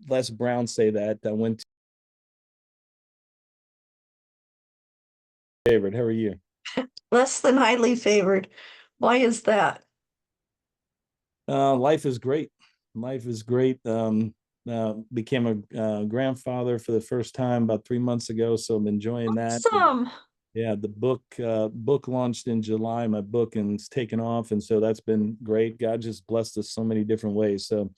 Les Brown say that. I went to favorite. How are you? Less than highly favored. Why is that? Life is great. Life is great. Became a grandfather for the first time about 3 months ago, so I'm enjoying that. Awesome. Yeah, the book launched in July, my book, and it's taken off, and so that's been great. God just blessed us so many different ways. So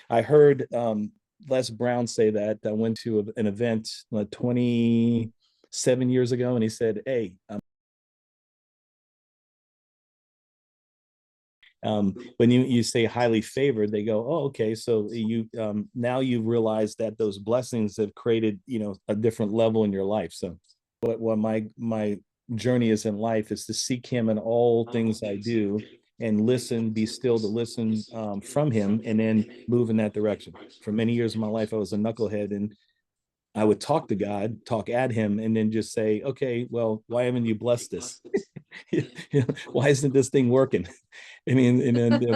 I heard Les Brown say that. I went to an event 27 years ago, and he said, "Hey, when you say highly favored, they go, oh, okay, so you now you realize that those blessings have created, a different level in your life. So what my journey is in life is to seek him in all things I do and listen, be still to listen from him, and then move in that direction. For many years of my life, I was a knucklehead, and I would talk to God, talk at him, and then just say, okay, well, why haven't you blessed this? Why isn't this thing working? I mean, and then,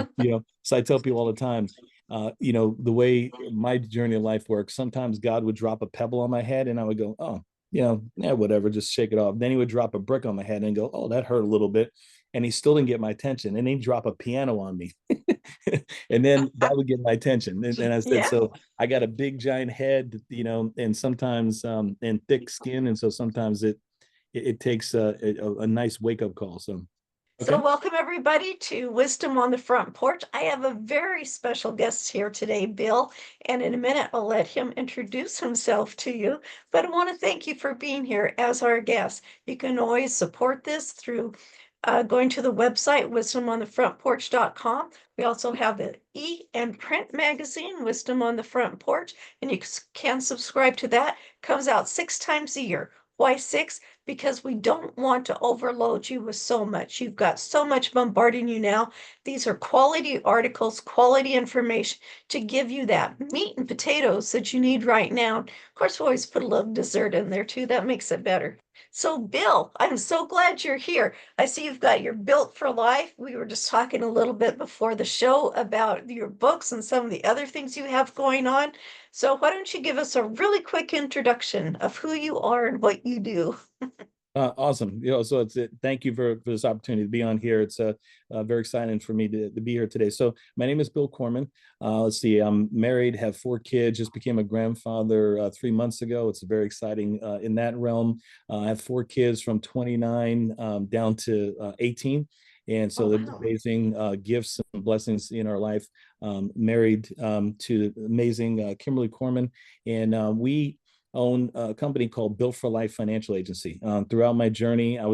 so I tell people all the time, the way my journey of life works, sometimes God would drop a pebble on my head and I would go, oh, yeah, whatever, just shake it off. Then he would drop a brick on my head and go, oh, that hurt a little bit. And he still didn't get my attention. And he'd drop a piano on me. And then that would get my attention. And I said, Yeah. so I got a big giant head, and sometimes and thick skin. And so sometimes it takes a nice wake up call. So, So okay. welcome everybody to Wisdom on the Front Porch. I have a very special guest here today, Bill, and in a minute I'll let him introduce himself to you. But I want to thank you for being here as our guest. You can always support this through going to the website, wisdomonthefrontporch.com. We also have the and print magazine, Wisdom on the Front Porch, and you can subscribe to that. Comes out 6 times a year. Why six? Because we don't want to overload you with so much. You've got so much bombarding you now. These are quality articles, quality information to give you that meat and potatoes that you need right now. Of course, we always put a little dessert in there too. That makes it better. So, Bill, I'm so glad you're here. I see you've got your Built for Life. We were just talking a little bit before the show about your books and some of the other things you have going on. So, why don't you give us a really quick introduction of who you are and what you do? Awesome. So thank you for this opportunity to be on here. It's very exciting for me to be here today. So my name is Bill Korman. Let's see, I'm married, have 4 kids, just became a grandfather 3 months ago. It's very exciting in that realm. I have 4 kids from 29 down to 18. And Oh, so the wow. amazing gifts and blessings in our life. Married to amazing Kimberly Korman. And we own a company called Built for Life Financial Agency. Throughout my journey, I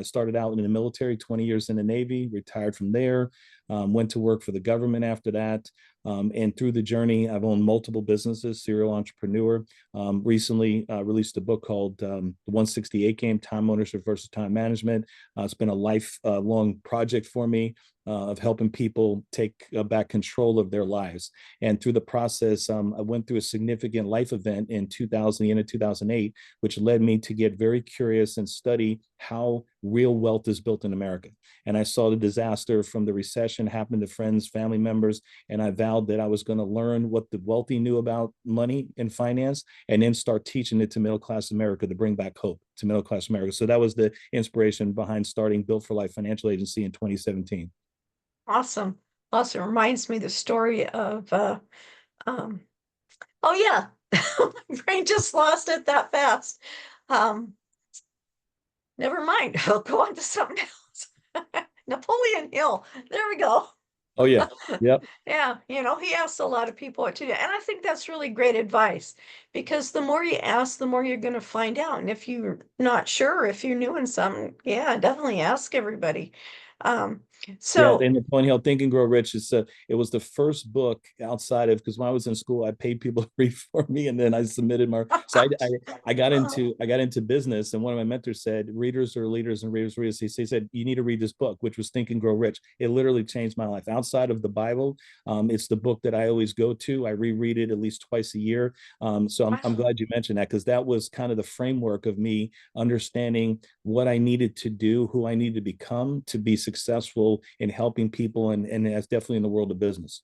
started out in the military, 20 years in the Navy, retired from there, went to work for the government after that. And through the journey, I've owned multiple businesses, serial entrepreneur. Recently released a book called The 168 Game, Time Ownership versus Time Management. It's been a lifelong project for me of helping people take back control of their lives. And through the process, I went through a significant life event in 2000, the end of 2008, which led me to get very curious and study how real wealth is built in America. And I saw the disaster from the recession happen to friends, family members, and I vowed that I was going to learn what the wealthy knew about money and finance, and then start teaching it to middle class America to bring back hope to middle class America. So that was the inspiration behind starting Built for Life Financial Agency in 2017. Awesome. Awesome. Reminds me the story of um oh yeah. My brain just lost it that fast. Um, Never mind. I'll go on to something else. Napoleon Hill. There we go. Oh yeah, yep. Yeah, he asks a lot of people what to do. And I think that's really great advice because the more you ask, the more you're going to find out. And if you're not sure, if you're new in something, yeah, definitely ask everybody. Um, Yeah, so and Napoleon Hill, Think and Grow Rich it was the first book outside of, because when I was in school, I paid people to read for me, and then I submitted my. So I got into business, and one of my mentors said, "Readers are leaders, and readers readers." He said, "You need to read this book," which was Think and Grow Rich. It literally changed my life. Outside of the Bible, it's the book that I always go to. I reread it at least twice a year. So I'm wow. glad you mentioned that, because that was kind of the framework of me understanding what I needed to do, who I needed to become to be successful in helping people, and that's definitely in the world of business.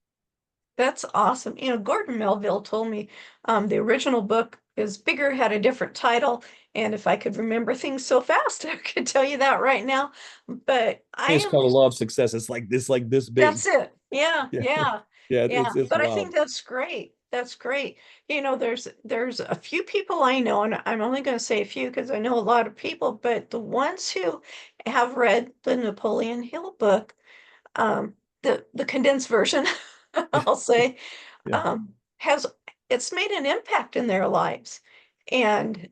That's awesome. Gordon Melville told me the original book is bigger, had a different title. And if I could remember things so fast, I could tell you that right now. But I It's am, called The Law of Success. It's like this big. that's it. Yeah, Yeah, yeah, yeah, yeah. it's But I wild. think that's great. That's great. There's a few people I know, and I'm only going to say a few because I know a lot of people, but the ones who have read the Napoleon Hill book, um, the condensed version, I'll say, Yeah. has it's made an impact in their lives. And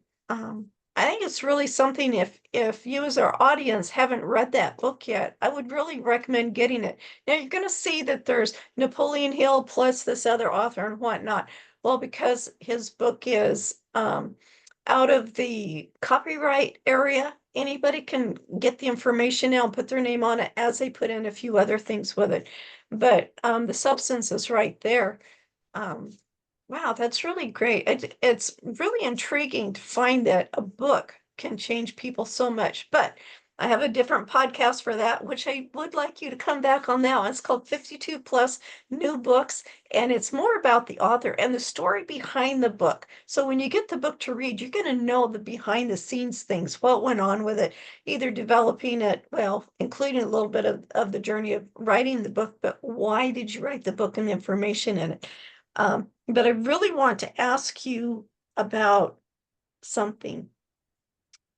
I think it's really something if you as our audience haven't read that book yet, I would really recommend getting it. Now you're going to see that there's Napoleon Hill plus this other author and whatnot. Well, because his book is out of the copyright area, anybody can get the information now and put their name on it as they put in a few other things with it. But the substance is right there. Um, wow, that's really great. It's really intriguing to find that a book can change people so much. But I have a different podcast for that, which I would like you to come back on now. It's called 52 Plus New Books, and it's more about the author and the story behind the book. So when you get the book to read, you're going to know the behind the scenes things, what went on with it, either developing it, well, including a little bit of the journey of writing the book, but why did you write the book and the information in it? But I really want to ask you about something.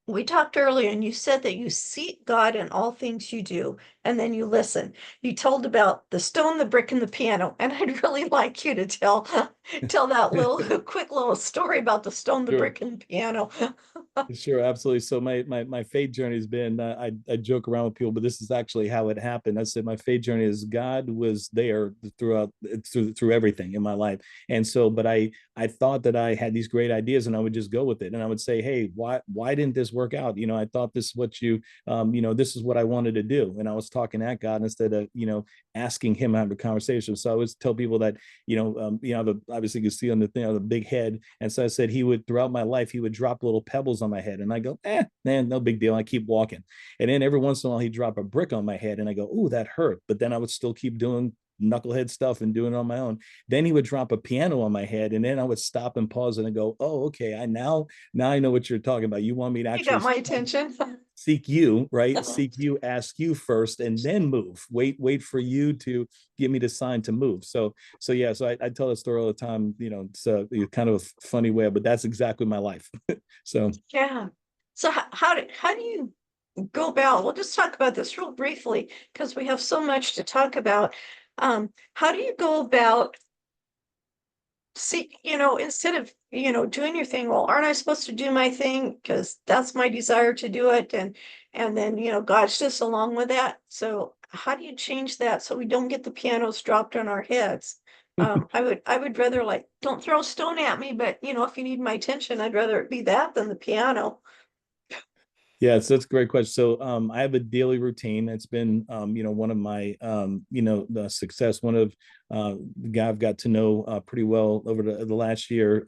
We talked earlier, and you said that you seek God in all things you do, and then you listen. You told about the stone, the brick, and the piano, and I'd really like you to tell that little quick little story about the stone, the Sure. brick, and the piano. Sure, absolutely. So my faith journey has been I joke around with people, but this is actually how it happened. I said my faith journey is God was there throughout through everything in my life, and so but I thought that I had these great ideas and I would just go with it, and I would say, hey, why didn't this work out? I thought this is what this is what I wanted to do, and I was talking at God instead of asking Him to have a conversation. So I always tell people that obviously you can see on the thing, the big head, and so I said he would throughout my life he would drop little pebbles on my head, and I go, man, no big deal. I keep walking, and then every once in a while he'd drop a brick on my head, and I go, ooh, that hurt. But then I would still keep doing knucklehead stuff and doing it on my own. Then he would drop a piano on my head, and then I would stop and pause and go, oh, okay, now I know what you're talking about. You want me to You got actually my attention. seek you, right? Seek you, ask you first, and then move. Wait for you to give me the sign to move. So yeah, so I tell that story all the time. It's kind of a funny way, but that's exactly my life. So Yeah. So how do you go about? We'll just talk about this real briefly because we have so much to talk about. How do you go about see, instead of, doing your thing, well, aren't I supposed to do my thing? Because that's my desire to do it. And then, God's just along with that. So how do you change that so we don't get the pianos dropped on our heads? I would rather like, don't throw a stone at me, but if you need my attention, I'd rather it be that than the piano. yeah, so that's a great question. So I have a daily routine. It's been one of my the success, one of the guy I've got to know pretty well over the last year.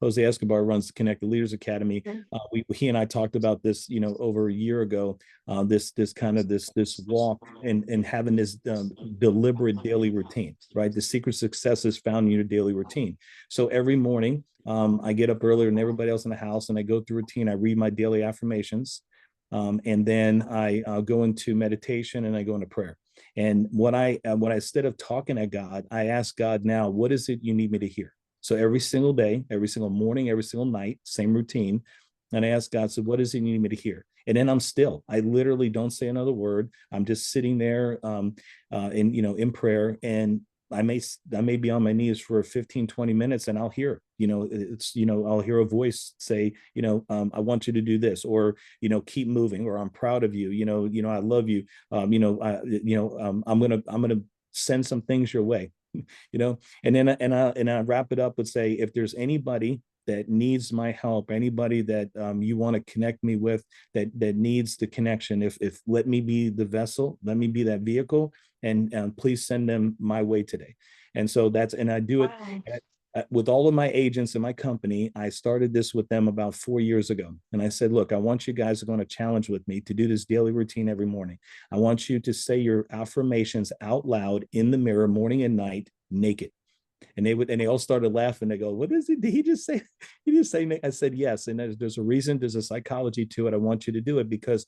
Jose Escobar runs the Connected Leaders Academy. Mhm. He and I talked about this, over a year ago. This kind of this walk and having this deliberate daily routine, right? The secret success is found in your daily routine. So every morning, I get up earlier than everybody else in the house, and I go through routine. I read my daily affirmations, and then I go into meditation and I go into prayer. And what I instead of talking at God, I ask God now, what is it you need me to hear? So every single day, every single morning, every single night, same routine. And I ask God, so what is it you need me to hear? And then I'm still. I literally don't say another word. I'm just sitting there, in prayer, and I may be on my knees for 15, 20 minutes, and I'll hear, I'll hear a voice say, I want you to do this, or, keep moving, or I'm proud of you, I love you. I'm going to send some things your way, and I wrap it up with say, if there's anybody that needs my help, anybody that you want to connect me with, that needs the connection, if let me be the vessel, let me be that vehicle, and please send them my way today. And so and I do it Wow. with all of my agents in my company. I started this with them about 4 years ago, and I said, look, I want you guys are going to challenge with me to do this daily routine every morning. I want you to say your affirmations out loud in the mirror morning and night naked. And they all started laughing. They go, "What is it? Did he just say?" He just say? I said, "Yes." And there's a reason. There's a psychology to it. I want you to do it because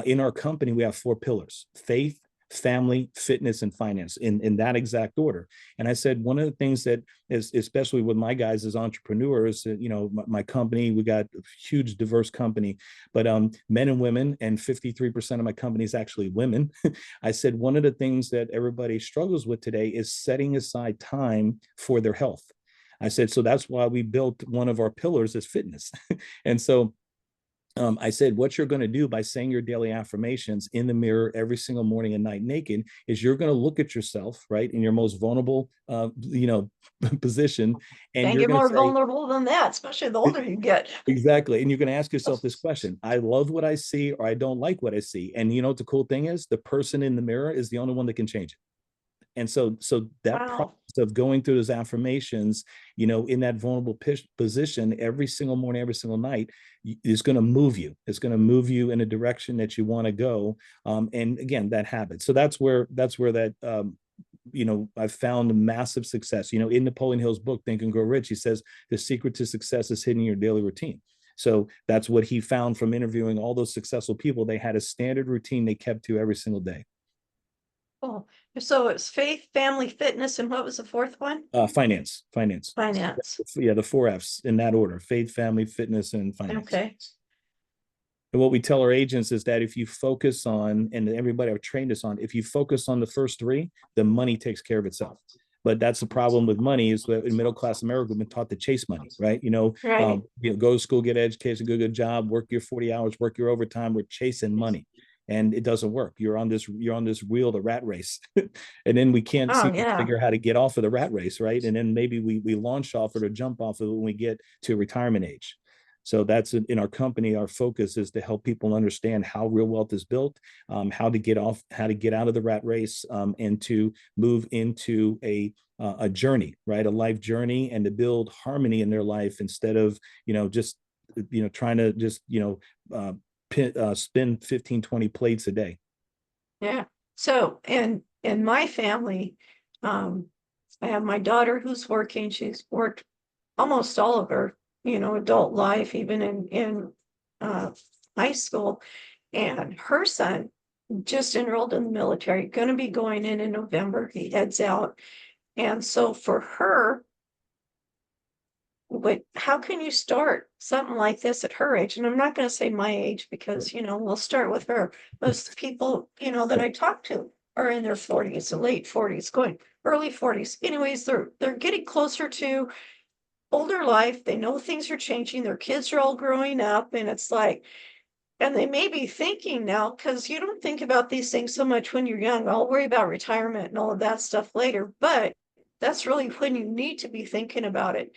in our company we have 4 pillars: faith, family, fitness, and finance, in that exact order. And I said one of the things that is, especially with my guys as entrepreneurs, my company, we got a huge diverse company, but men and women, and 53% of my company is actually women. I said one of the things that everybody struggles with today is setting aside time for their health. I said, so that's why we built one of our pillars as fitness. And so I said, what you're going to do by saying your daily affirmations in the mirror every single morning and night naked is you're going to look at yourself, right, in your most vulnerable, position, and Can't you're get going to more say, vulnerable than that, especially the older you get. exactly, and you're going to ask yourself this question: I love what I see, or I don't like what I see. And you know what the cool thing is? The person in the mirror is the only one that can change it. And so that process Wow. of going through those affirmations, in that vulnerable position every single morning, every single night, is going to move you. It's going to move you in a direction that you want to go. And again, that habit. So that's where that I've found massive success. In Napoleon Hill's book, Think and Grow Rich, he says the secret to success is hidden in your daily routine. So that's what he found from interviewing all those successful people. They had a standard routine they kept to every single day. Cool. So it's faith, family, fitness, and what was the fourth one? Finance. Finance. Yeah, the 4 F's in that order: faith, family, fitness, and finance. Okay. And what we tell our agents is that if you focus on, and everybody I've trained us on, if you focus on the first 3, the money takes care of itself. But that's the problem with money, is that in middle class America, we've been taught to chase money, right? Right. Go to school, get an education, go get a job, work your 40 hours, work your overtime. We're chasing money, and it doesn't work. You're on this wheel, the rat race, and then we can't Oh, seem to yeah. figure out how to get off of the rat race, right? And then maybe we launch off it or jump off of it when we get to retirement age. So that's in our company. Our focus is to help people understand how real wealth is built, how to get out of the rat race, and to move into a journey, right? A life journey, and to build harmony in their life instead of, just, trying to just, spin 15, 20 plates a day. Yeah. So in my family, um, I have my daughter who's working. She's worked almost all of her, adult life, even in uh, high school. And her son just enrolled in the military, going to be going in November. He heads out. And so for her, but how can you start something like this at her age? And I'm not going to say my age because, we'll start with her. Most people, that I talk to are in their 40s, the late 40s, going early 40s. Anyways, they're getting closer to older life. They know things are changing. Their kids are all growing up, and it's like, and they may be thinking now, because you don't think about these things so much when you're young. I'll worry about retirement and all of that stuff later, but that's really when you need to be thinking about it.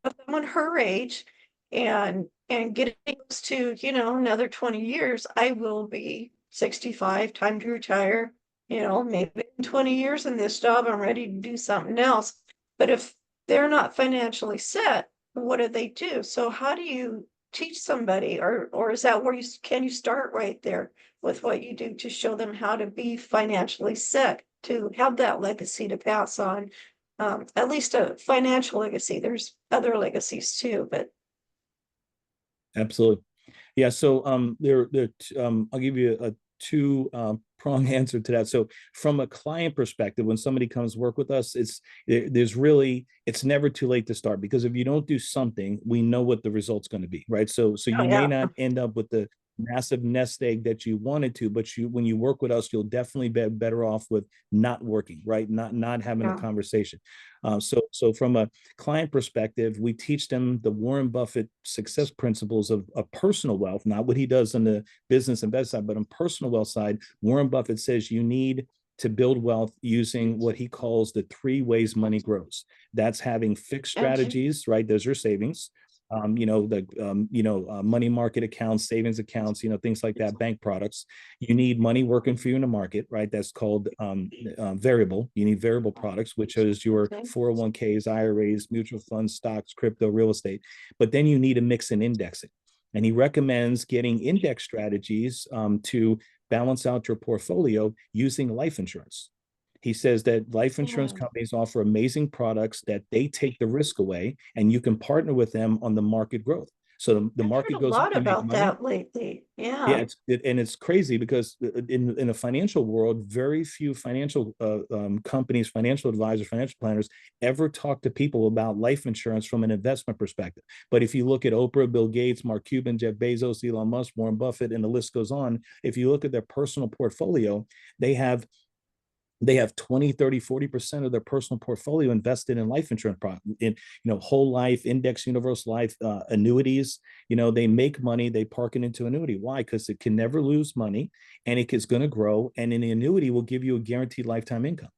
But someone her age and getting close to, another 20 years, I will be 65, time to retire. Maybe in 20 years in this job, I'm ready to do something else. But if they're not financially set, what do they do? So how do you teach somebody, or is that where can you start right there with what you do to show them how to be financially set to have that legacy to pass on, at least a financial legacy. There's other legacies too, but Absolutely. Yeah. So I'll give you a two prong answer to that. So from a client perspective, when somebody comes work with us, it's never too late to start, because if you don't do something, we know what the result's going to be, right? So oh you may yeah, not end up with the massive nest egg that you wanted to, but when you work with us, you'll definitely be better off with not working, right? Not having a yeah, conversation. So from a client perspective, we teach them the Warren Buffett success principles of personal wealth, not what he does on the business and invest side, but on personal wealth side. Warren Buffett says you need to build wealth using what he calls the 3 ways money grows. That's having fixed okay, strategies, right? Those are savings. Money market accounts, savings accounts, things like that, bank products. You need money working for you in the market, right? That's called variable. You need variable products, which is your okay, 401ks, IRAs, mutual funds, stocks, crypto, real estate. But then you need a mix in indexing. And he recommends getting index strategies to balance out your portfolio using life insurance. He says that life insurance Yeah. companies offer amazing products that they take the risk away, and you can partner with them on the market growth. So the I've heard market a goes up, lot you make about money. that lately. Yeah, Yeah. and it's crazy because in a financial world, very few financial companies, financial advisors, financial planners ever talk to people about life insurance from an investment perspective. But if you look at Oprah, Bill Gates, Mark Cuban, Jeff Bezos, Elon Musk, Warren Buffett, and the list goes on, if you look at their personal portfolio, they have they have 20, 30, 40% of their personal portfolio invested in life insurance in whole life, index universal life, annuities. They make money, they park it into annuity. Why? Because it can never lose money, and it is going to grow, and an annuity will give you a guaranteed lifetime income.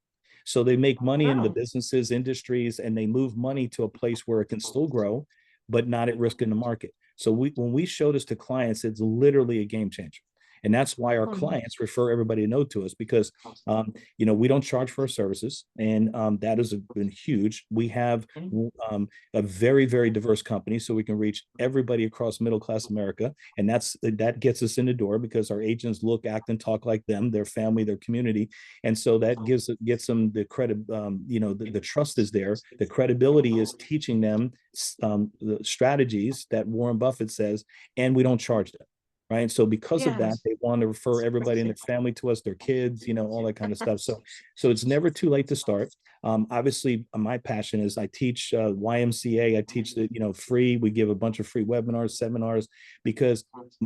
So they make money in the Wow. businesses, industries, and they move money to a place where it can still grow, but not at risk in the market. So when we show this to clients, it's literally a game changer. And that's why our Um, clients refer everybody to know to us, because we don't charge for our services, and that has been huge. We have a very, very diverse company, so we can reach everybody across middle class America, and that gets us in the door because our agents look, act, and talk like them, their family, their community, and so that gets them the credit. The trust is there. The credibility is teaching them the strategies that Warren Buffett says, and we don't charge them. Right. So because of that, yes. they want to refer everybody in their family to us, their kids, all that kind of stuff. So it's never too late to start. Obviously, my passion is I teach YMCA. I teach free. We give a bunch of free webinars, seminars, because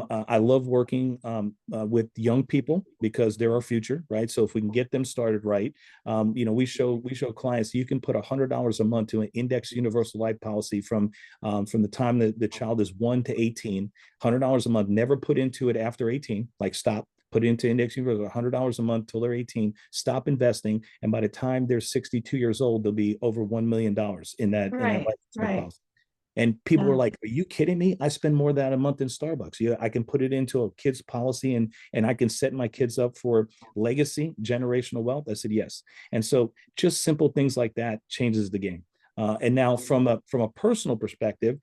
I love working with young people because they're our future, right? So if we can get them started right, we show clients you can put $100 a month to an index universal life policy from the time that the child is 1 to 18, $100 a month. Never put into it after 18. Like stop. Put into index universal $100 a month till they're 18. Stop investing, and by the time they're 62 years old, they'll be over $1 million in that Right. life insurance Right. policy. And people were Yeah. like, "Are you kidding me? I spend more than a month in Starbucks. Yeah, I can put it into a kid's policy, and I can set my kids up for legacy, generational wealth." I said, "Yes." And so just simple things like that changes the game. And now from a personal perspective,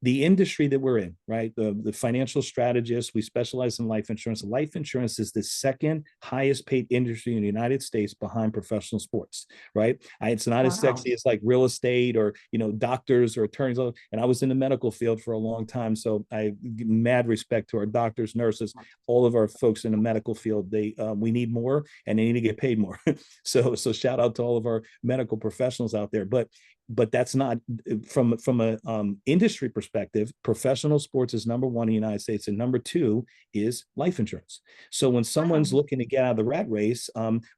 the industry that we're in, right? The financial strategists, we specialize in life insurance. Life insurance is the second highest paid industry in the United States behind professional sports, right? It's not as Wow. sexy as like real estate or doctors or attorneys. And I was in the medical field for a long time, so I mad respect to our doctors, nurses, all of our folks in the medical field. We need more, and they need to get paid more. So shout out to all of our medical professionals out there. But that's not from a industry perspective. Professional sports is number one in the United States, and number two is life insurance. So when someone's Wow. looking to get out of the rat race,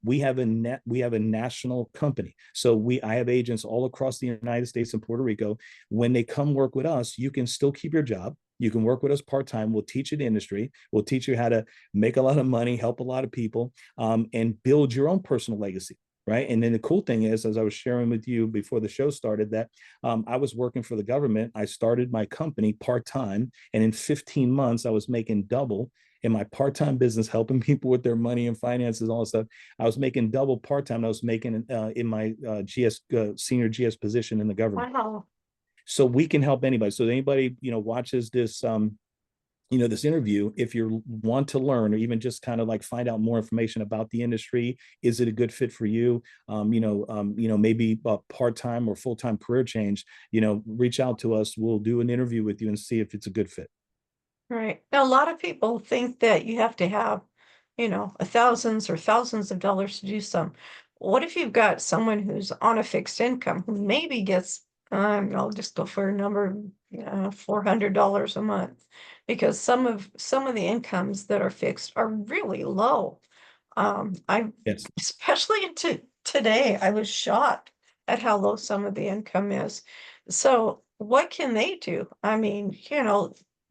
we have a national company. So I have agents all across the United States and Puerto Rico. When they come work with us, you can still keep your job. You can work with us part-time. We'll teach you the industry. We'll teach you how to make a lot of money, help a lot of people, and build your own personal legacy. Right. And then the cool thing is, as I was sharing with you before the show started, that I was working for the government. I started my company part-time, and in 15 months, I was making double in my part-time business, helping people with their money and finances, all that stuff. I was making double part-time. I was making in my senior GS position in the government. Wow. So we can help anybody. So anybody, watches this interview, if you want to learn or even just kind of like find out more information about the industry, is it a good fit for you? Maybe a part-time or full-time career change, reach out to us. We'll do an interview with you and see if it's a good fit. Right. Now, a lot of people think that you have to have, thousands or thousands of dollars to do some. What if you've got someone who's on a fixed income who maybe gets, I'll just go for a number, $400 a month, because some of the incomes that are fixed are really low. I Yes, especially into today, I was shocked at how low some of the income is. So what can they do? I mean,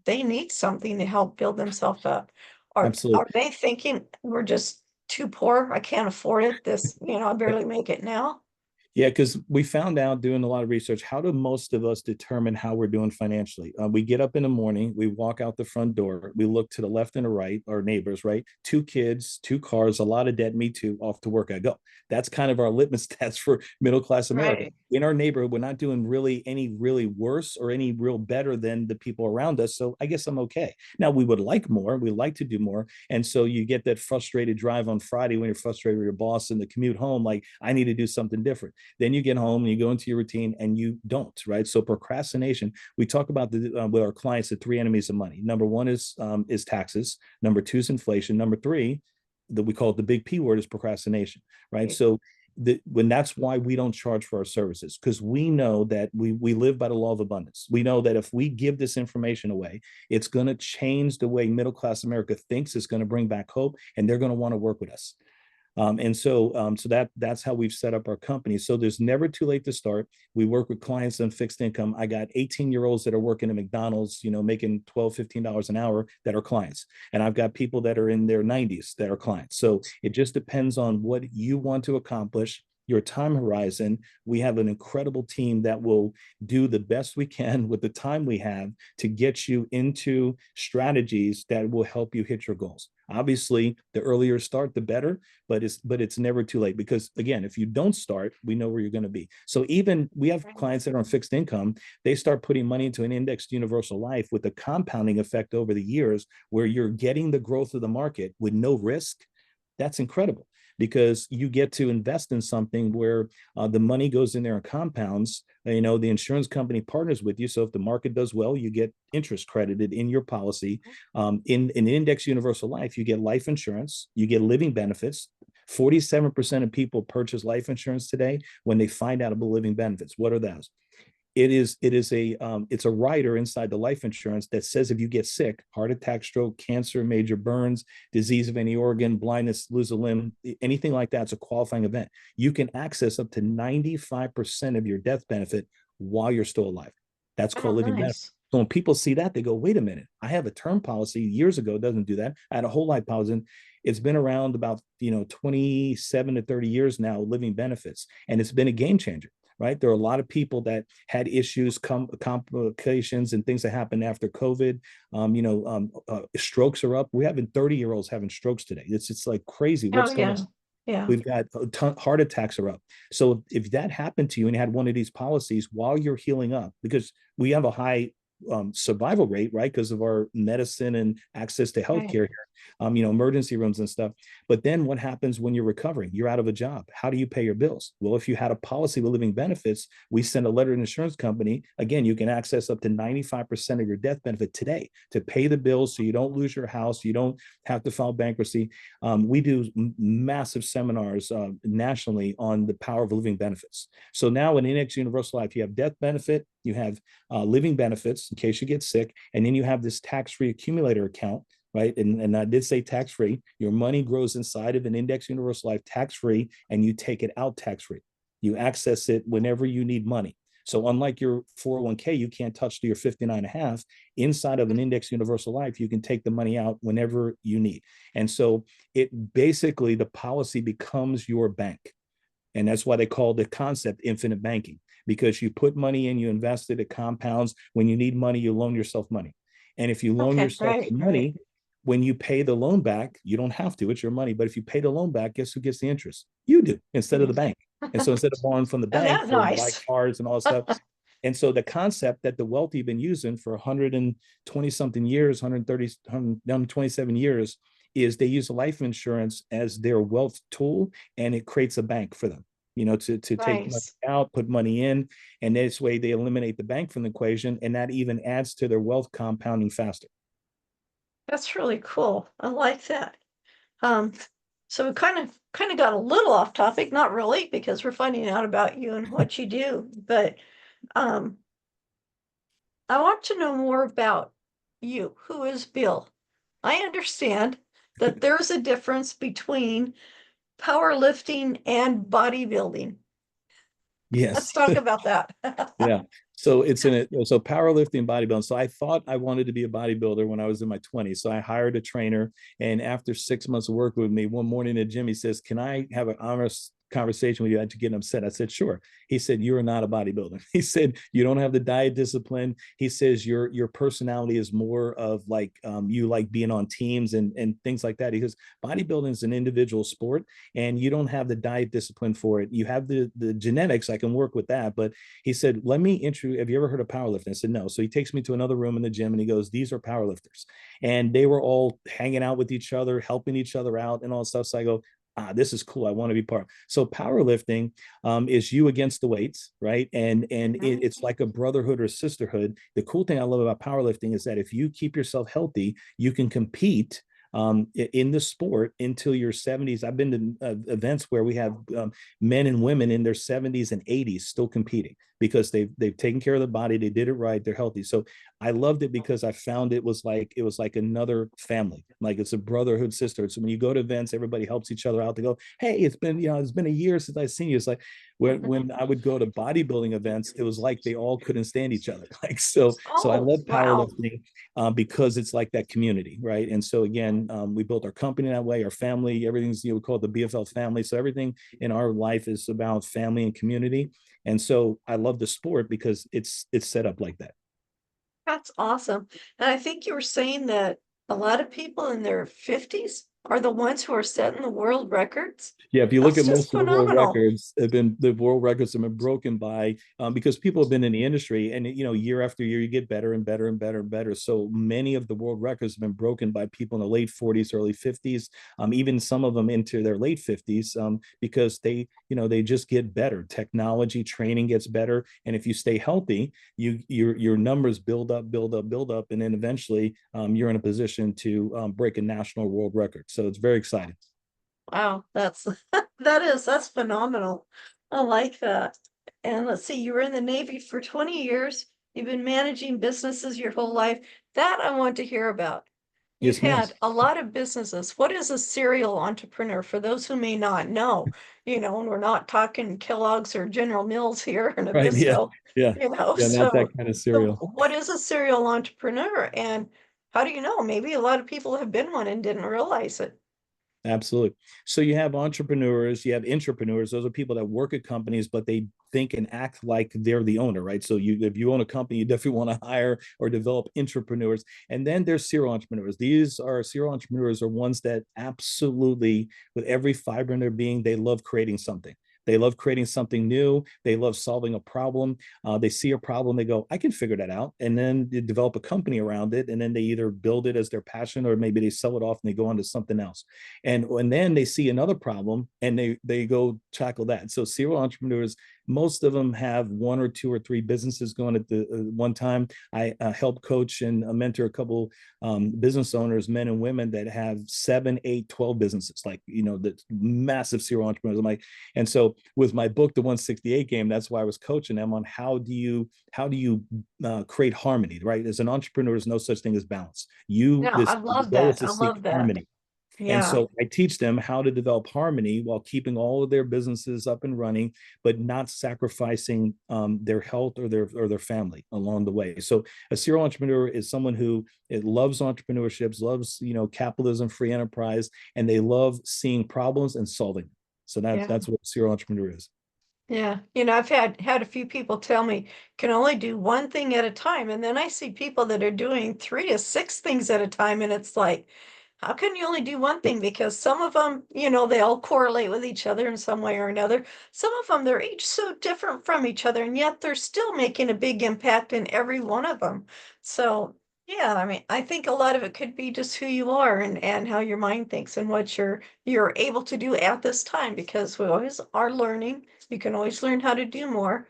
they need something to help build themselves up. Are absolutely. they thinking we're just too poor? I can't afford it. I barely make it now. Yeah, because we found out doing a lot of research, how do most of us determine how we're doing financially? We get up in the morning, we walk out the front door, we look to the left and the right, our neighbors, right? Two kids, two cars, a lot of debt, me too, off to work I go. That's kind of our litmus test for middle class America. Right. In our neighborhood, we're not doing really any really worse or any real better than the people around us. So I guess I'm okay. Now we would like more, we like to do more. And so you get that frustrated drive on Friday when you're frustrated with your boss and the commute home, like I need to do something different. Then you get home and you go into your routine and you don't, right? So procrastination, we talk about with our clients, the three enemies of money. Number one is taxes. Number two is inflation. Number three, that we call it the big P word, is procrastination, right? So when that's why we don't charge for our services, because we know that we live by the law of abundance. We know that if we give this information away, it's going to change the way middle class America thinks. It's going to bring back hope, and they're going to want to work with us. So that's how we've set up our company. So there's never too late to start. We work with clients on fixed income. I got 18-year-olds that are working at McDonald's, making $12, $15 an hour that are clients. And I've got people that are in their 90s that are clients. So it just depends on what you want to accomplish, your time horizon. We have an incredible team that will do the best we can with the time we have to get you into strategies that will help you hit your goals. Obviously, the earlier start, the better, but it's never too late, because again, if you don't start, we know where you're going to be. So even we have clients that are on fixed income, they start putting money into an indexed universal life with a compounding effect over the years, where you're getting the growth of the market with no risk. That's incredible, because you get to invest in something where the money goes in there and compounds. The insurance company partners with you. So if the market does well, you get interest credited in your policy. In index universal life, you get life insurance, you get living benefits. 47% of people purchase life insurance today when they find out about living benefits. What are those? It's a rider inside the life insurance that says if you get sick, heart attack, stroke, cancer, major burns, disease of any organ, blindness, lose a limb, anything like that, it's a qualifying event. You can access up to 95% of your death benefit while you're still alive. That's Oh, called living benefit. nice. So when people see that, they go, wait a minute, I have a term policy years ago, doesn't do that. I had a whole life policy. It's been around about 27 to 30 years now, living benefits, and it's been a game changer. Right. There are a lot of people that had issues, complications and things that happened after COVID. Strokes are up. We're having 30-year-olds having strokes today. It's like crazy. Oh, What's going yeah. on? Yeah. We've got heart attacks are up. So if that happened to you and you had one of these policies while you're healing up, because we have a high survival rate, right? Because of our medicine and access to Right. healthcare here, emergency rooms and stuff. But then what happens when you're recovering? You're out of a job. How do you pay your bills? Well, if you had a policy with living benefits, we send a letter to an insurance company. Again, you can access up to 95% of your death benefit today to pay the bills, so you don't lose your house, you don't have to file bankruptcy. We do massive seminars nationally on the power of living benefits. So now in Index Universal Life, you have death benefit, you have living benefits in case you get sick, and then you have this tax-free accumulator account, right? And I did say tax-free. Your money grows inside of an Index Universal Life tax-free, and you take it out tax-free. You access it whenever you need money. So unlike your 401k, you can't touch to your 59 and a half. Inside of an Index Universal Life, you can take the money out whenever you need. And so it basically, the policy becomes your bank. And that's why they call the concept infinite banking, because you put money in, you invest it, it compounds. When you need money, you loan yourself money. And if you loan Okay. yourself Right. the money, when you pay the loan back, you don't have to, it's your money. But if you pay the loan back, guess who gets the interest? You do, instead of the bank. And so instead of borrowing from the Isn't bank that for buy nice? cars and all that stuff. And so the concept that the wealthy have been using for 120 something years, 130, 127 years, is they use life insurance as their wealth tool, and it creates a bank for them, to take money Nice. out, put money in, and this way they eliminate the bank from the equation, and that even adds to their wealth compounding faster. That's really cool. I like that. Um, so we kind of got a little off topic, not really, because we're finding out about you and what you do, but um, I want to know more about you. Who is Bill? I understand that there's a difference between powerlifting and bodybuilding. Let's Yes. talk about that. Yeah. So so powerlifting, bodybuilding. So I thought I wanted to be a bodybuilder when I was in my 20s. So I hired a trainer, and after 6 months of working with me, one morning at the gym, he says, "Can I have an honest conversation with you after getting upset. I said, sure. He said, you're not a bodybuilder. He said, you don't have the diet discipline. He says, your personality is more of like, you like being on teams and things like that. He goes, bodybuilding is an individual sport and you don't have the diet discipline for it. You have the genetics. I can work with that. But he said, let me introduce, have you ever heard of powerlifting? I said, no. So he takes me to another room in the gym and he goes, these are powerlifters. And they were all hanging out with each other, helping each other out and all that stuff. So I go, this is cool. I want to be part. So powerlifting is you against the weights, right? And it's like a brotherhood or sisterhood. The cool thing I love about powerlifting is that if you keep yourself healthy, you can compete in the sport until your 70s. I've been to events where we have men and women in their 70s and 80s still competing because they've taken care of the body, they did it right, they're healthy. So I loved it because I found it was like another family, like it's a brotherhood, sisterhood. So when you go to events, everybody helps each other out. They go, hey, it's been a year since I've seen you. It's like when I would go to bodybuilding events, it was like they all couldn't stand each other. Like so I Oh, love wow. powerlifting because it's like that community, right? And so again, we built our company that way, our family, everything's, we call it the BFL family. So everything in our life is about family and community. And so I love the sport because it's set up like that. That's awesome. And I think you were saying that a lot of people in their 50s are the ones who are setting the world records. Yeah, if you look That's at just most of phenomenal. the world records have been broken by because people have been in the industry, and year after year you get better and better and better and better. So many of the world records have been broken by people in the late 40s, early 50s, even some of them into their late 50s, because they just get better. Technology training gets better, and if you stay healthy, your numbers build up, build up, build up, and then eventually you're in a position to break a national world record. So it's very exciting. Wow, that's that's phenomenal. I like that. And let's see, you were in the Navy for 20 years. You've been managing businesses your whole life. That I want to hear about. You've Yes, ma'am. had a lot of businesses. What is a serial entrepreneur for those who may not know? And we're not talking Kellogg's or General Mills here in Right. Yeah. Abisto, Yeah. Yeah. Not that so kind of so cereal. what is a serial entrepreneur and how do you know? Maybe a lot of people have been one and didn't realize it. Absolutely. So you have entrepreneurs, you have intrapreneurs. Those are people that work at companies, but they think and act like they're the owner, right? So if you own a company, you definitely want to hire or develop intrapreneurs. And then there's serial entrepreneurs. These are serial entrepreneurs are ones that absolutely, with every fiber in their being, they love creating something. They love creating something new. They love solving a problem. They see a problem, they go, I can figure that out. And then they develop a company around it. And then they either build it as their passion or maybe they sell it off and they go on to something else. And then they see another problem and they go tackle that. So serial entrepreneurs, most of them have one or two or three businesses going at the one time. I help coach and mentor a couple business owners, men and women that have 7, 8, 12 businesses, like the massive serial entrepreneurs. I'm like, and so with my book, The 168 Game, that's why I was coaching them on how do you create harmony, right? As an entrepreneur, there's no such thing as balance. Yeah, I The love goal is that. to I seek love that. harmony. And Yeah. so I teach them how to develop harmony while keeping all of their businesses up and running, but not sacrificing their health or their family along the way. So a serial entrepreneur is someone who it loves entrepreneurships, loves capitalism, free enterprise, and they love seeing problems and solving them. So Yeah. that's what a serial entrepreneur is. Yeah. I've had a few people tell me can only do one thing at a time. And then I see people that are doing 3 to 6 things at a time. And it's like, how can you only do one thing? Because some of them, they all correlate with each other in some way or another. Some of them, they're each so different from each other, and yet they're still making a big impact in every one of them. So, yeah, I think a lot of it could be just who you are and how your mind thinks and what you're able to do at this time because we always are learning. You can always learn how to do more.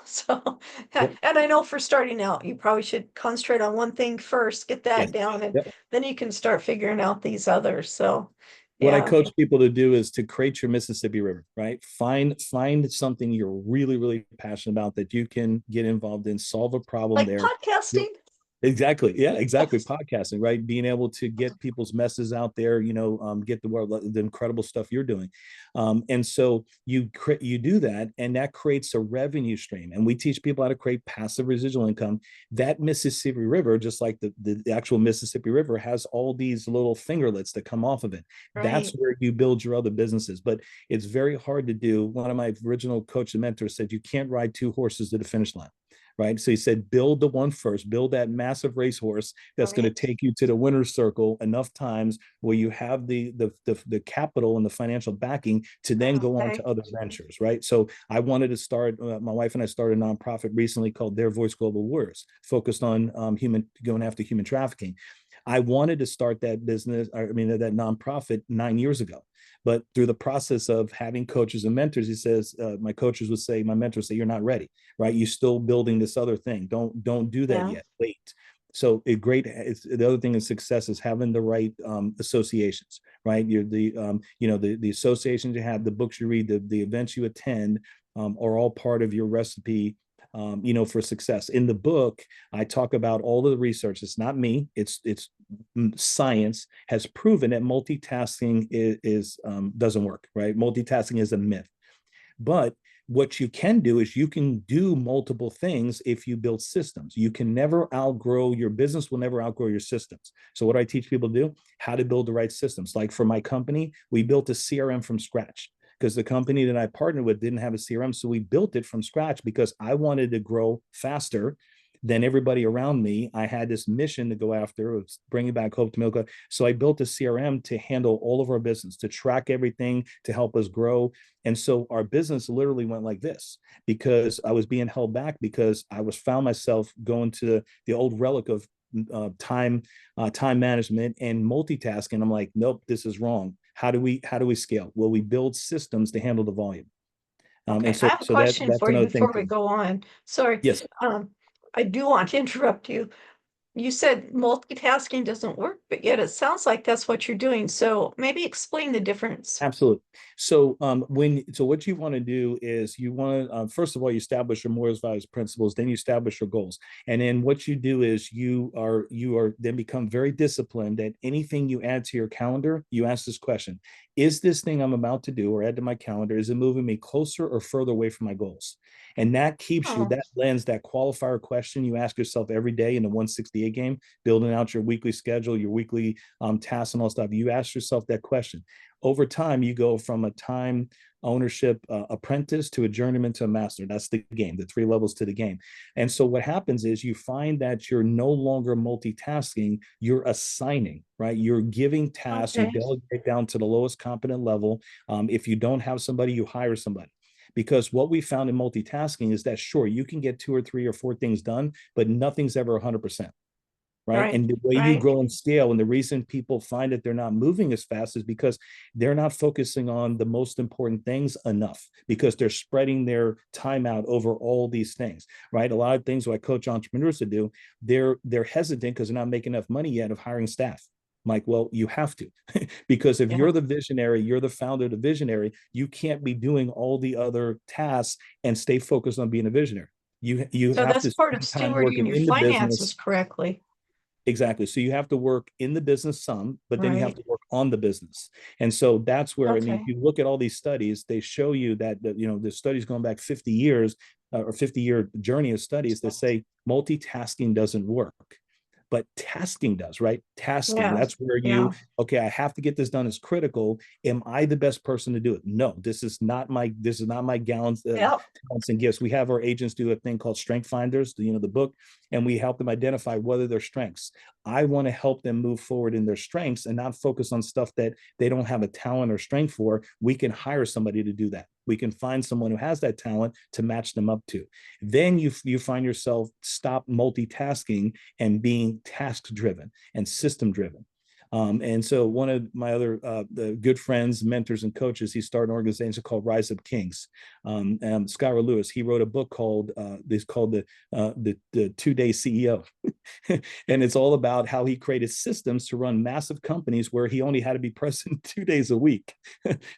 So, Yep. and I know for starting out, you probably should concentrate on one thing first, get that Yes. down, and Yep. then you can start figuring out these others. So, What I yeah, coach people to do is to create your Mississippi River, right? Find something you're really, really passionate about that you can get involved in, solve a problem like there. podcasting. Exactly. Yeah, exactly. Yes. Podcasting, right? Being able to get people's messes out there, get the world, the incredible stuff you're doing. And so you do that, and that creates a revenue stream. And we teach people how to create passive residual income. That Mississippi River, just like the actual Mississippi River, has all these little fingerlets that come off of it. That's Right. where you build your other businesses. But it's very hard to do. One of my original coach and mentors said, you can't ride two horses to the finish line, right? So he said, build the one first, build that massive racehorse that's going to Right. take you to the winner's circle enough times where you have the capital and the financial backing to then go on to Okay. other ventures, right? So I wanted to start. My wife and I started a nonprofit recently called Their Voice Global Warriors, focused on going after human trafficking. I wanted to start that business, I mean, that nonprofit 9 years ago. But through the process of having coaches and mentors, he says, my coaches would say, my mentors say, you're not ready, right? You're still building this other thing. Don't do that Yeah. yet. Wait. So the other thing in success is having the right associations, right? You're the associations you have, the books you read, the events you attend, are all part of your recipe, for success. In the book, I talk about all of the research. It's not me. It's science has proven that multitasking is doesn't work, right? Multitasking is a myth. But what you can do is you can do multiple things if you build systems. You can never outgrow your business, will never outgrow your systems. So, what I teach people to do, how to build the right systems. Like for my company, we built a CRM from scratch because the company that I partnered with didn't have a CRM. So, we built it from scratch because I wanted to grow faster than everybody around me. I had this mission to go after, of bringing back hope to Milka. So I built a CRM to handle all of our business, to track everything, to help us grow. And so our business literally went like this because I was being held back because I was found myself going to the old relic of time management and multitasking. I'm like, nope, this is wrong. How do we scale? Well, we build systems to handle the volume. And Okay. I so have a so that question that's for you another thing before we too. go on. Sorry. Yes. Um, I do want to interrupt you. You said multitasking doesn't work, but yet it sounds like that's what you're doing. So maybe explain the difference. Absolutely. So what you want to do is you want to first of all you establish your morals, values, principles, then you establish your goals, and then what you do is you are then become very disciplined that anything you add to your calendar, you ask this question: is this thing I'm about to do or add to my calendar, is it moving me closer or further away from my goals? And that keeps you, Oh, that lens, that qualifier question you ask yourself every day in the 168 game, building out your weekly schedule, your weekly tasks and all stuff. You ask yourself that question. Over time, you go from a time ownership apprentice to a journeyman to a master. That's the game, the three levels to the game. And so what happens is you find that you're no longer multitasking, you're assigning, right? You're giving tasks, you okay. delegate down to the lowest competent level. If you don't have somebody, you hire somebody. Because what we found in multitasking is that sure, you can get two or three or four things done, but nothing's ever 100%, right? Right. And the way you Right. grow and scale, and the reason people find that they're not moving as fast is because they're not focusing on the most important things enough, because they're spreading their time out over all these things, right? A lot of things what I coach entrepreneurs to do, they're hesitant because they're not making enough money yet of hiring staff. I'm like, well, you have to, because if Yeah. you're the visionary, you're the founder, the visionary, you can't be doing all the other tasks and stay focused on being a visionary. You So have that's to part of spend time stewarding working your in the finances business. correctly. Exactly. So you have to work in the business some, but then you have Right. to work on the business. And so that's where, I mean, if Okay. you look at all these studies, they show you that the studies going back 50 years or 50-year journey of studies that say multitasking doesn't work, but tasking does, right? Tasking, Yeah. that's where Yeah. okay, I have to get this done is critical. Am I the best person to do it? No, this is not my gallons, Yep. talents and gifts. We have our agents do a thing called Strength Finders, the book, and we help them identify what are their strengths. I want to help them move forward in their strengths and not focus on stuff that they don't have a talent or strength for. We can hire somebody to do that. We can find someone who has that talent to match them up to. Then you find yourself stop multitasking and being task driven and system driven. And so one of my other the good friends, mentors, and coaches, he started an organization called Rise Up Kings. Skylar Lewis, he wrote a book called the 2-Day CEO. And it's all about how he created systems to run massive companies where he only had to be present 2 days a week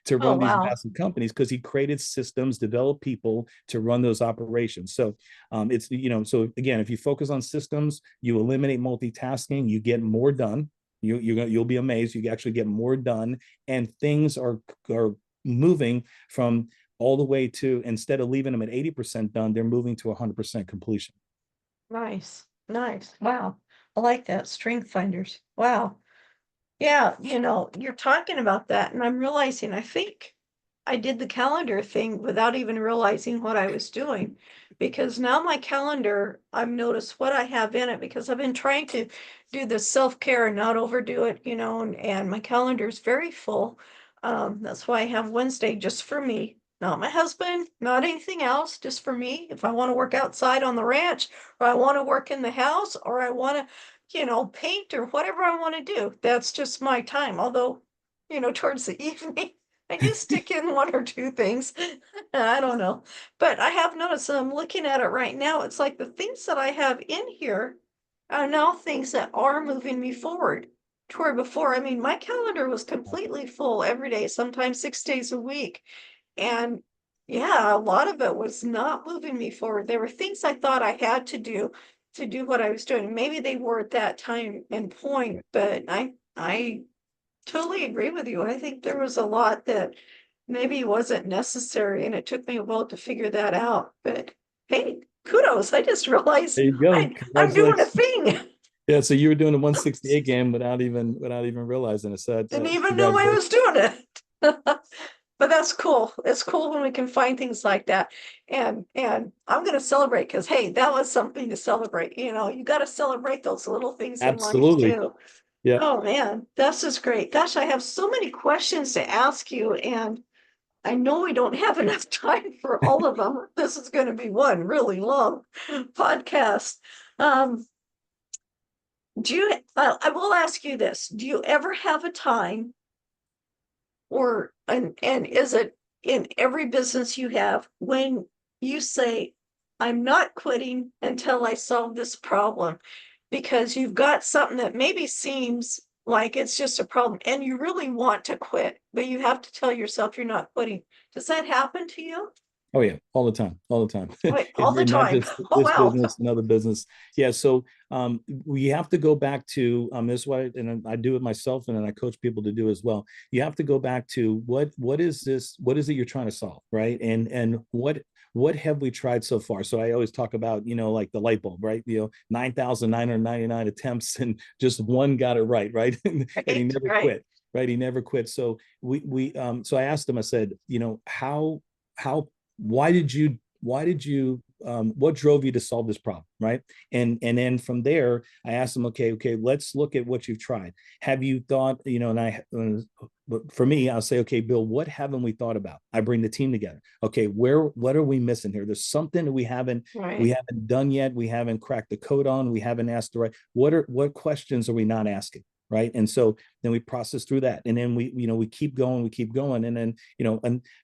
to Oh, run these wow. massive companies, because he created systems, developed people to run those operations. So it's, so again, if you focus on systems, you eliminate multitasking, you get more done. You'll be amazed. You actually get more done, and things are moving from all the way to, instead of leaving them at 80% done, they're moving to 100% completion. Nice. Nice. Wow. I like that. Strength finders. Wow. Yeah, you're talking about that, and I'm realizing I think I did the calendar thing without even realizing what I was doing. Because now my calendar, I've noticed what I have in it because I've been trying to do the self-care and not overdo it, and my calendar is very full. That's why I have Wednesday just for me, not my husband, not anything else, just for me. If I want to work outside on the ranch, or I want to work in the house, or I want to paint or whatever I want to do. That's just my time. Although, towards the evening, I do stick in one or two things. I don't know. But I have noticed, and I'm looking at it right now, it's like the things that I have in here are now things that are moving me forward. To where before, I mean, my calendar was completely full every day, sometimes 6 days a week. And yeah, a lot of it was not moving me forward. There were things I thought I had to do what I was doing. Maybe they were at that time and point, but I totally agree with you. I think there was a lot that maybe wasn't necessary, and it took me a while to figure that out. But hey, kudos. I just realized There you go. I'm doing a Congratulations. thing. Yeah, so you were doing a 168 game without even realizing it. So Didn't even know I congratulations. was doing it. But that's cool. It's cool when we can find things like that. And I'm gonna celebrate because hey, that was something to celebrate. You got to celebrate those little things in life Absolutely. too. Yeah. Oh man, this is great. Gosh, I have so many questions to ask you, and I know we don't have enough time for all of them. This is going to be one really long podcast. Um, I will ask you this. Do you ever have a time, and is it in every business you have, when you say, I'm not quitting until I solve this problem? Because you've got something that maybe seems like it's just a problem and you really want to quit, but you have to tell yourself you're not quitting. Does that happen to you? Oh yeah, all the time, all the time. Wait, all the And not time. just Oh, this wow. business, another business. Yeah, so we have to go back to this is why, and I do it myself, and then I coach people to do as well. You have to go back to what is this? What is it you're trying to solve, right? And what have we tried so far? So I always talk about, like the light bulb, right? 9,999 attempts, and just one got it right? And he Right, never right. quit, right? He never quit. So so I asked him, I said, how why did you what drove you to solve this problem, right? And then from there I asked them, okay, let's look at what you've tried. Have you thought, and for me, I'll say, okay, Bill, what haven't we thought about? I bring the team together. Okay, what are we missing here? There's something that we haven't Right. done yet. We haven't cracked the code on. We haven't asked the right. What questions are we not asking? Right. And so then we process through that, and then we keep going, and then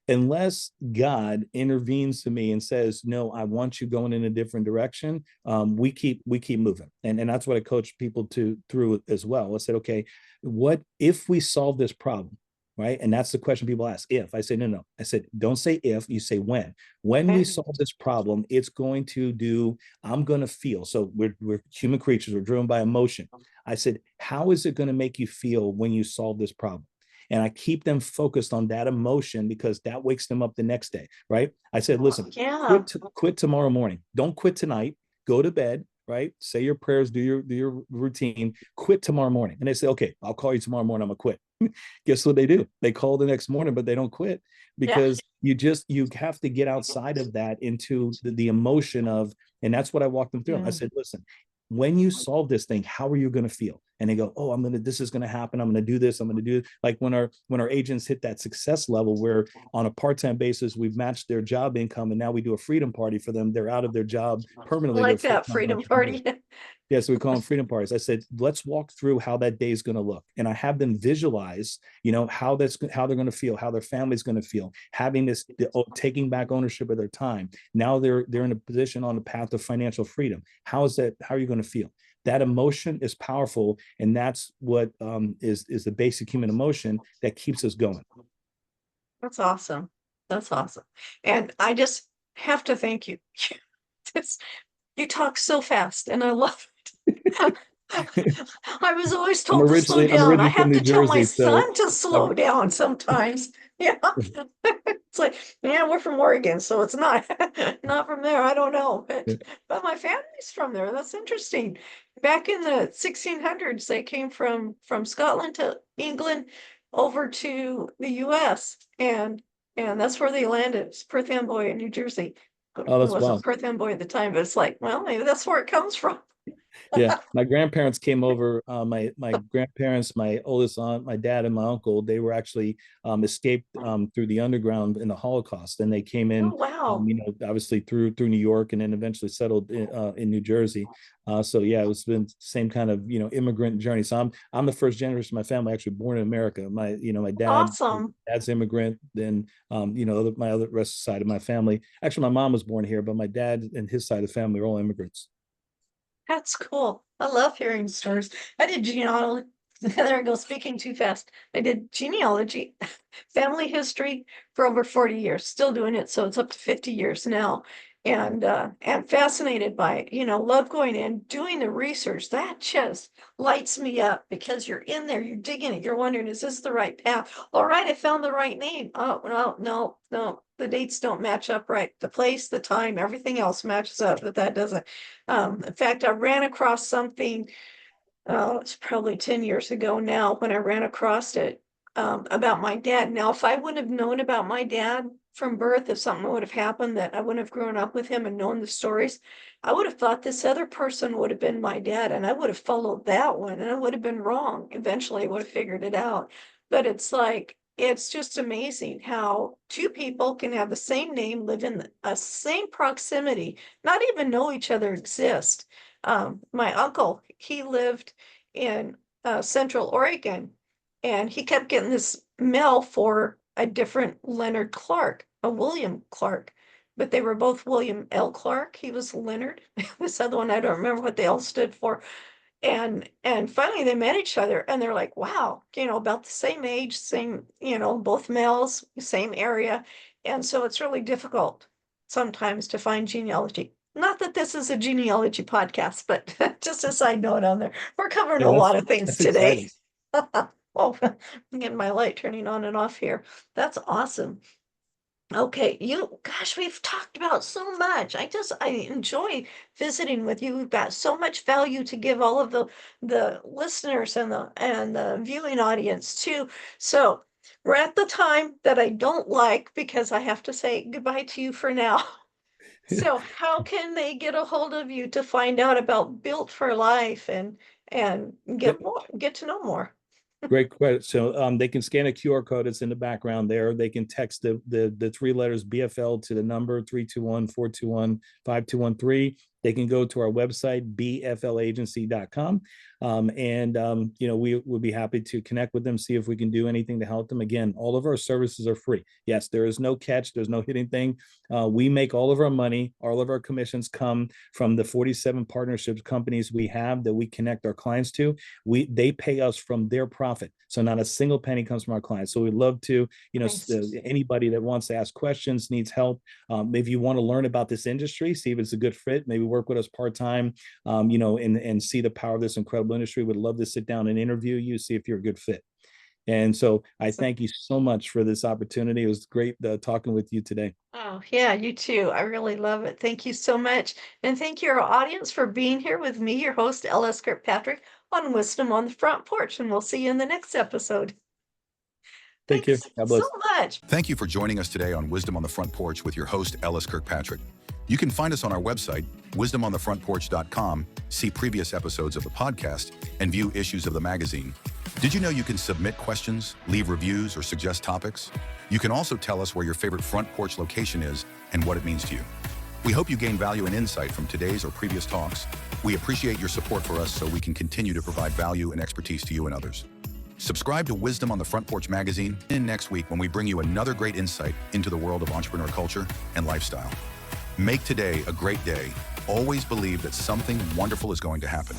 unless God intervenes to me and says, no, I want you going in a different direction, we keep moving. And that's what I coach people through as well. I said, okay, what if we solve this problem? Right. And that's the question people ask. If. I say, no. I said, don't say if, you say when. When we Okay. solve this problem, it's going to do, I'm going to feel. So we're human creatures, we're driven by emotion. I said, how is it going to make you feel when you solve this problem? And I keep them focused on that emotion, because that wakes them up the next day, right? I said, listen, Yeah. quit tomorrow morning. Don't quit tonight. Go to bed, right? Say your prayers, do your routine. Quit tomorrow morning. And they say, okay, I'll call you tomorrow morning. I'm gonna quit. Guess what they do? They call the next morning, but they don't quit, Yeah. because you have to get outside of that into the emotion of, and that's what I walked them through. I Yeah. said, listen, when you solve this thing, how are you going to feel? And they go, oh, this is going to happen. I'm going to do this. I'm going to do it. Like when our agents hit that success level where on a part-time basis, we've matched their job income, and now we do a freedom party for them. They're out of their job I permanently. They're like that full-time freedom entrepreneurs. party. Yeah, so we call them freedom parties. I said, let's walk through how that day is going to look, and I have them visualize, how they're going to feel, how their family's going to feel, having taking back ownership of their time. Now they're in a position on the path of financial freedom. How are you going to feel? That emotion is powerful, and that's what is the basic human emotion that keeps us going. That's awesome. That's awesome. And I just have to thank you. You talk so fast, and I love it. I was always I'm told to slow originally I'm down. I originally from have New to tell my Jersey, so son to I've, slow down sometimes. Yeah. It's like, yeah, we're from Oregon, so it's not not from there. I don't know. But my family's from there. That's interesting. Back in the 1600s, they came from Scotland to England over to the US, and that's where they landed. It's Perth Amboy in New Jersey. It oh, that's wasn't wild. Perth Amboy at the time, but it's like, well, maybe that's where it comes from. Yeah, my grandparents came over. My grandparents, my oldest aunt, my dad, and my uncle. They were actually escaped through the underground in the Holocaust, and they came Oh, in, wow. obviously through New York, and then eventually settled in New Jersey. So yeah, it was been same kind of immigrant journey. So I'm the first generation of my family actually born in America. My Awesome. dad's immigrant. Then my other rest side of my family. Actually, my mom was born here, but my dad and his side of the family are all immigrants. That's cool. I love hearing stories. I did genealogy. There I go, speaking too fast. I did genealogy, family history for over 40 years, still doing it. So it's up to 50 years now. And fascinated by it, love going in, doing the research. That just lights me up because you're in there, you're digging it, you're wondering, is this the right path? All right, I found the right name. Oh, no, the dates don't match up right. The place, the time, everything else matches up, but that doesn't. In fact, I ran across something, it's probably 10 years ago now when I ran across it, about my dad. Now, if I wouldn't have known about my dad from birth, if something would have happened that I wouldn't have grown up with him and known the stories, I would have thought this other person would have been my dad, and I would have followed that one, and I would have been wrong. Eventually, I would have figured it out. But it's like, it's just amazing how two people can have the same name, live in a same proximity, not even know each other exist. My uncle, he lived in Central Oregon, and he kept getting this mail for a different Leonard Clark, a William Clark, but they were both William L. Clark. He was Leonard. This other one, I don't remember what they all stood for. And finally they met each other, and they're like, wow, about the same age, same, both males, same area. And so it's really difficult sometimes to find genealogy. Not that this is a genealogy podcast, but just a side note on there. We're covering Yeah, a that's lot of things that's today. exciting. Oh, I'm getting my light turning on and off here. That's awesome. Okay, gosh, we've talked about so much. I enjoy visiting with you. We've got so much value to give all of the listeners and the viewing audience too. So we're at the time that I don't like because I have to say goodbye to you for now. So how can they get a hold of you to find out about Built for Life and Yep. get to know more? Great credit. So they can scan a QR code. It's in the background there. They can text the three letters BFL to the number 321-421-5213. They can go to our website, bflagency.com. We would be happy to connect with them, see if we can do anything to help them. Again, all of our services are free. Yes, there is no catch. There's no hidden thing. We make all of our money. All of our commissions come from the 47 partnerships companies we have that we connect our clients to. They pay us from their profit. So not a single penny comes from our clients. So we'd love to, Nice. anybody that wants to ask questions, needs help. If you want to learn about this industry, see if it's a good fit, maybe work with us part-time, and see the power of this incredible industry. Would love to sit down and interview you, see if you're a good fit. And so I So, thank you so much for this opportunity. It was great talking with you today. oh, yeah, you too. I really love it. Thank you so much. And thank you, our audience, for being here with me, your host, L.S. Kirkpatrick, on Wisdom on the Front Porch. And we'll see you in the next episode. Take Thanks care. God so bless. much. Thank you for joining us today on Wisdom on the Front Porch with your host, Ellis Kirkpatrick. You can find us on our website, wisdomonthefrontporch.com, see previous episodes of the podcast, and view issues of the magazine. Did you know you can submit questions, leave reviews, or suggest topics? You can also tell us where your favorite front porch location is and what it means to you. We hope you gain value and insight from today's or previous talks. We appreciate your support for us so we can continue to provide value and expertise to you and others. Subscribe to Wisdom on the Front Porch magazine in next week when we bring you another great insight into the world of entrepreneur culture and lifestyle. Make today a great day. Always believe that something wonderful is going to happen.